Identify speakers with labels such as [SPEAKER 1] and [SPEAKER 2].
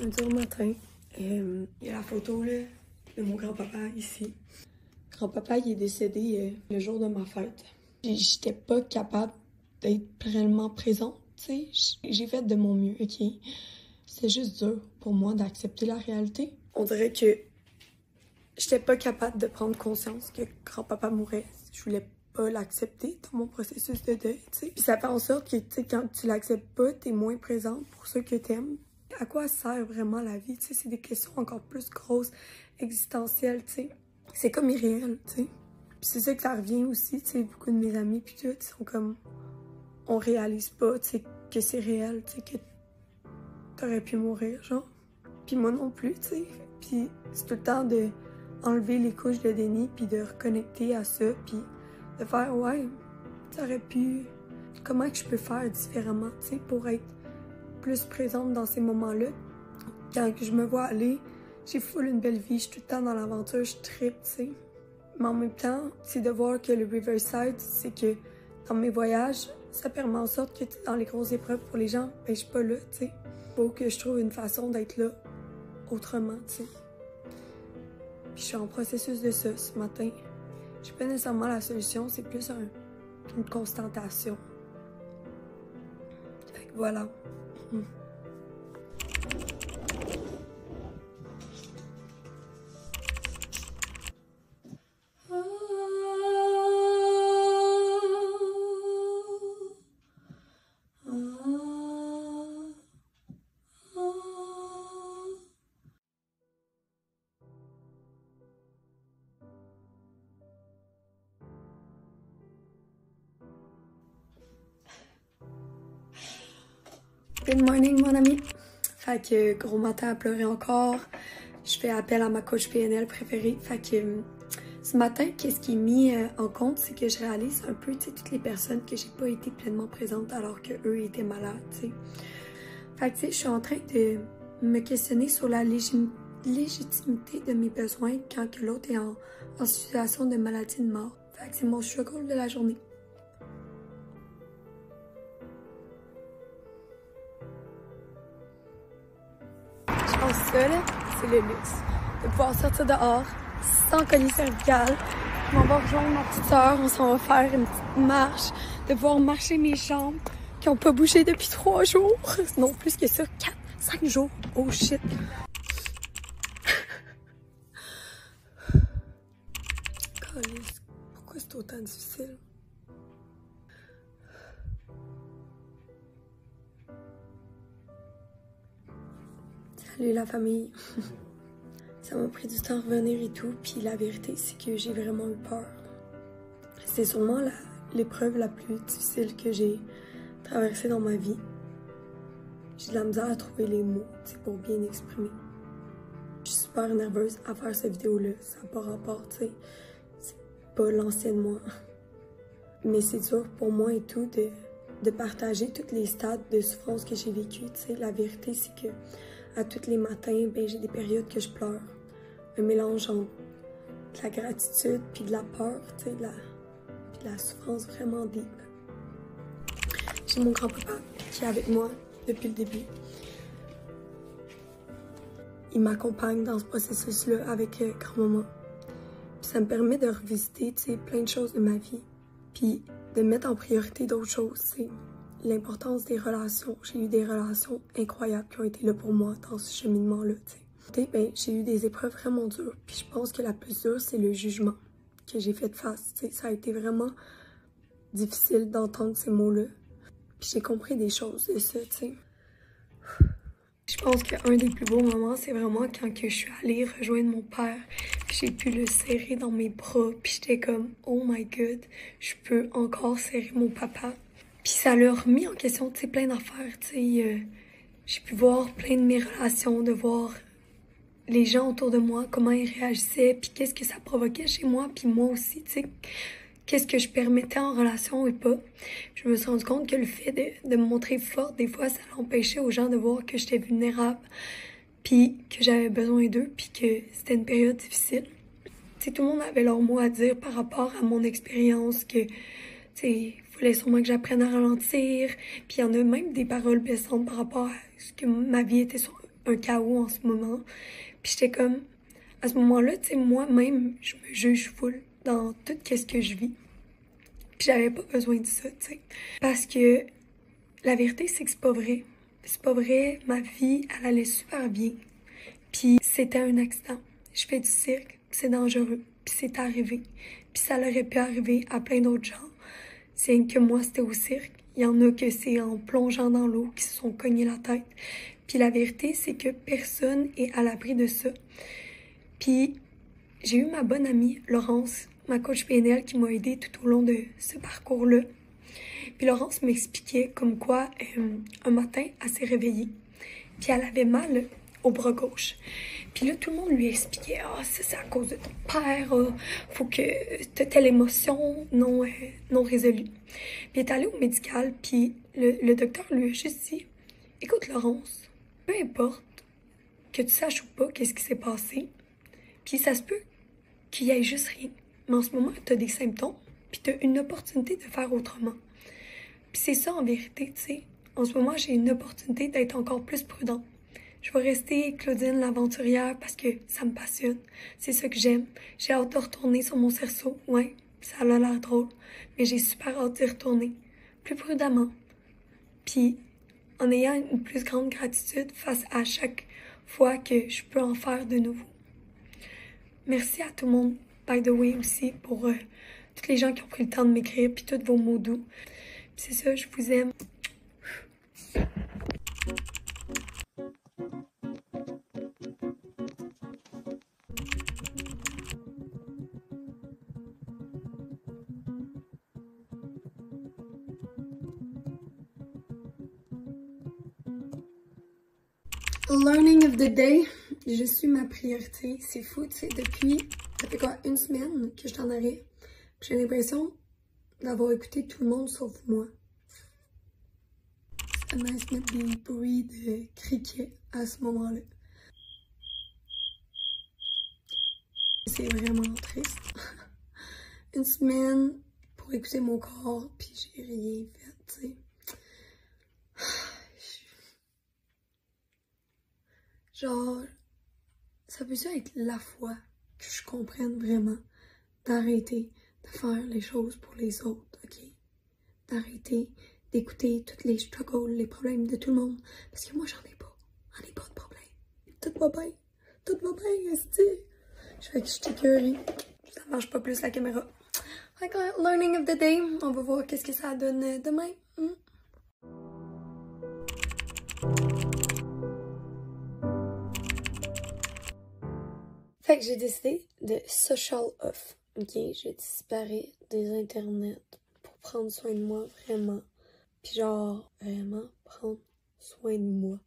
[SPEAKER 1] C'est un dur matin. Il y a la photo là, de mon grand-papa ici. Grand-papa, il est décédé le jour de ma fête. J'étais pas capable d'être réellement présente, tu sais. J'ai fait de mon mieux, OK? C'est juste dur pour moi d'accepter la réalité. On dirait que j'étais pas capable de prendre conscience que grand-papa mourait. Je voulais pas l'accepter dans mon processus de deuil, tu sais. Puis ça fait en sorte que, tu sais, quand tu l'acceptes pas, t'es moins présente pour ceux que t'aimes. À quoi sert vraiment la vie, tu sais? C'est des questions encore plus grosses, existentielles, tu sais. C'est comme irréel, tu sais. Puis c'est ça que ça revient aussi, tu sais. Beaucoup de mes amis, puis tout, ils sont comme... On réalise pas, tu sais, que c'est réel, tu sais, que t'aurais pu mourir, genre. Puis moi non plus, tu sais. Puis c'est tout le temps de enlever les couches de déni, puis de reconnecter à ça, puis de faire, ouais, ça aurait pu... Comment que je peux faire différemment, tu sais, pour être plus présente dans ces moments-là. Quand je me vois aller, j'ai full une belle vie, je suis tout le temps dans l'aventure, je trippe, tu sais. Mais en même temps, c'est de voir que le Riverside, c'est que dans mes voyages, ça permet en sorte que dans les grosses épreuves pour les gens, ben je suis pas là, tu sais. Faut que je trouve une façon d'être là autrement, tu sais. Puis je suis en processus de ça ce matin. J'ai pas nécessairement la solution, c'est plus une constatation. Fait que voilà. Good morning, mon ami. Fait que gros matin à pleurer encore. Je fais appel à ma coach PNL préférée. Fait que ce matin, qu'est-ce qui est mis en compte, c'est que je réalise un peu, tu sais, toutes les personnes que j'ai pas été pleinement présente alors que eux étaient malades, tu sais. Fait que tu sais, je suis en train de me questionner sur la légitimité de mes besoins quand que l'autre est en situation de maladie de mort. Fait que c'est mon struggle de la journée. Je pense que ça, là, c'est le luxe. De pouvoir sortir dehors, sans collier cervical. Je m'en vais rejoindre ma petite sœur, on s'en va faire une petite marche. De pouvoir marcher mes jambes qui n'ont pas bougé depuis 3 jours. Non, plus que ça, 4, 5 jours. Oh shit. Calisse, pourquoi c'est autant difficile? Salut la famille. Ça m'a pris du temps à revenir et tout, puis la vérité, c'est que j'ai vraiment eu peur. C'est sûrement l'épreuve la plus difficile que j'ai traversée dans ma vie. J'ai de la misère à trouver les mots, pour bien exprimer. Je suis super nerveuse à faire cette vidéo-là, ça n'a pas rapport, tu sais. C'est pas l'ancienne moi. Mais c'est dur pour moi et tout de partager tous les stades de souffrance que j'ai vécu, tu sais. La vérité, c'est que à tous les matins, ben, j'ai des périodes que je pleure. Un mélange entre de la gratitude puis de la peur, tu sais, puis de la souffrance vraiment deep. J'ai mon grand-papa qui est avec moi depuis le début. Il m'accompagne dans ce processus-là avec grand-maman. Puis ça me permet de revisiter, tu sais, plein de choses de ma vie. Puis de mettre en priorité d'autres choses, tu sais. L'importance des relations. J'ai eu des relations incroyables qui ont été là pour moi dans ce cheminement-là, tu sais. Ben, j'ai eu des épreuves vraiment dures. Puis je pense que la plus dure, c'est le jugement que j'ai fait face, tu sais. Ça a été vraiment difficile d'entendre ces mots-là. Puis j'ai compris des choses de ça, tu sais. Je pense qu'un des plus beaux moments, c'est vraiment quand que je suis allée rejoindre mon père. J'ai pu le serrer dans mes bras. Puis j'étais comme, oh my god, je peux encore serrer mon papa. Puis ça l'a remis en question, tu sais, plein d'affaires, tu sais. J'ai pu voir plein de mes relations, de voir les gens autour de moi, comment ils réagissaient, puis qu'est-ce que ça provoquait chez moi, puis moi aussi, tu sais, qu'est-ce que je permettais en relation et pas. Je me suis rendu compte que le fait de me montrer forte, des fois, ça l'empêchait aux gens de voir que j'étais vulnérable, puis que j'avais besoin d'eux, puis que c'était une période difficile. Tu sais, tout le monde avait leur mot à dire par rapport à mon expérience, que, tu sais, il fallait sûrement que j'apprenne à ralentir, puis il y en a même des paroles blessantes par rapport à ce que ma vie était un chaos en ce moment. Puis j'étais comme, à ce moment-là, tu sais, moi-même, je me juge full dans tout ce que je vis. Puis j'avais pas besoin de ça, tu sais. Parce que la vérité, c'est que c'est pas vrai. C'est pas vrai, ma vie, elle allait super bien. Puis c'était un accident. Je fais du cirque, c'est dangereux, puis c'est arrivé. Puis ça aurait pu arriver à plein d'autres gens. C'est que moi, c'était au cirque. Il y en a que c'est en plongeant dans l'eau qui se sont cognés la tête. Puis la vérité, c'est que personne est à l'abri de ça. Puis j'ai eu ma bonne amie, Laurence, ma coach PNL, qui m'a aidée tout au long de ce parcours-là. Puis Laurence m'expliquait comme quoi, un matin, elle s'est réveillée. Puis elle avait mal au bras gauche. Puis là, tout le monde lui expliquait, « Ah, ça, c'est à cause de ton père, faut que tu aies telle émotion non résolue. » Puis elle est allée au médical, puis le docteur lui a juste dit, « Écoute, Laurence, peu importe que tu saches ou pas qu'est-ce qui s'est passé, puis ça se peut qu'il y ait juste rien. Mais en ce moment, tu as des symptômes, puis tu as une opportunité de faire autrement. » Puis c'est ça en vérité, tu sais. En ce moment, j'ai une opportunité d'être encore plus prudente. Je vais rester Claudine l'aventurière parce que ça me passionne. C'est ça que j'aime. J'ai hâte de retourner sur mon cerceau. Ouais, ça a l'air drôle. Mais j'ai super hâte d'y retourner. Plus prudemment. Puis en ayant une plus grande gratitude face à chaque fois que je peux en faire de nouveau. Merci à tout le monde, by the way, aussi, pour toutes les gens qui ont pris le temps de m'écrire, puis tous vos mots doux. Puis c'est ça, je vous aime. Learning of the day, je suis ma priorité. C'est fou, tu sais, ça fait quoi, une semaine que je t'en arrête. J'ai l'impression d'avoir écouté tout le monde sauf moi. C'est nice de mettre des bruits de criquets à ce moment-là. C'est vraiment triste. Une semaine pour écouter mon corps, puis j'ai rien fait, tu sais. Genre, ça peut être la fois que je comprenne vraiment d'arrêter de faire les choses pour les autres, ok? D'arrêter d'écouter tous les struggles, les problèmes de tout le monde. Parce que moi, j'en ai pas. J'en ai pas de problème. Tout va bien. Tout va bien, esti. Je fais que je t'écœurie. Ça marche pas plus la caméra. Fait que, learning of the day. On va voir qu'est-ce que ça donne demain. Fait que j'ai décidé de social off. Ok, je disparais des internets pour prendre soin de moi vraiment. Puis genre, vraiment prendre soin de moi.